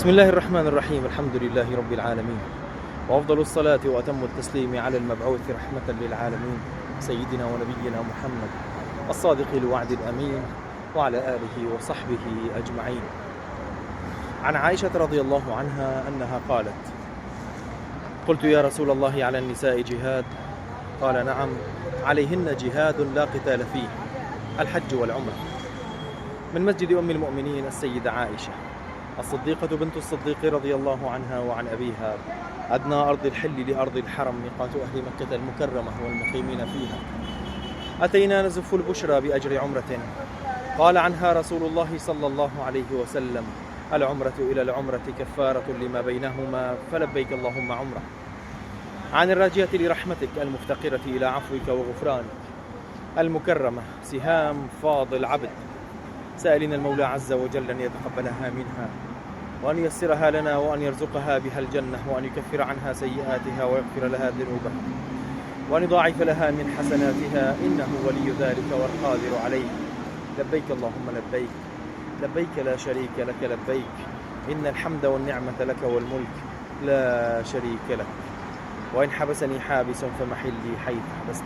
بسم الله الرحمن الرحيم. الحمد لله رب العالمين، وأفضل الصلاة وأتم التسليم على المبعوث رحمة للعالمين سيدنا ونبينا محمد الصادق الوعد الأمين وعلى آله وصحبه أجمعين. عن عائشة رضي الله عنها أنها قالت: قلت يا رسول الله على النساء جهاد؟ قال: نعم، عليهن جهاد لا قتال فيه، الحج والعمرة. من مسجد أم المؤمنين السيدة عائشة الصديقة بنت الصديق رضي الله عنها وعن أبيها: أدنى أرض الحل لأرض الحرم ميقات أهل مكة المكرمة والمقيمين فيها. أتينا نزف البشرى بأجر عمرة. قال عنها رسول الله صلى الله عليه وسلم: العمرة إلى العمرة كفارة لما بينهما، فلبيك اللهم عمرة. عن الراجية لرحمتك المفتقرة إلى عفوك وغفرانك المكرمة سهام فاضل عبد، سائلين المولى عز وجل أن يتقبلها منها وأن ييسرها لنا وأن يرزقها بها الجنة وأن يكفر عنها سيئاتها ويغفر لها ذنوبها وأن يضاعف لها من حسناتها، إنه ولي ذلك والقادر عليه. لبيك اللهم لبيك، لبيك لا شريك لك لبيك، إن الحمد والنعمة لك والملك لا شريك لك. وإن حبسني حابس فمحلي حيث حبست.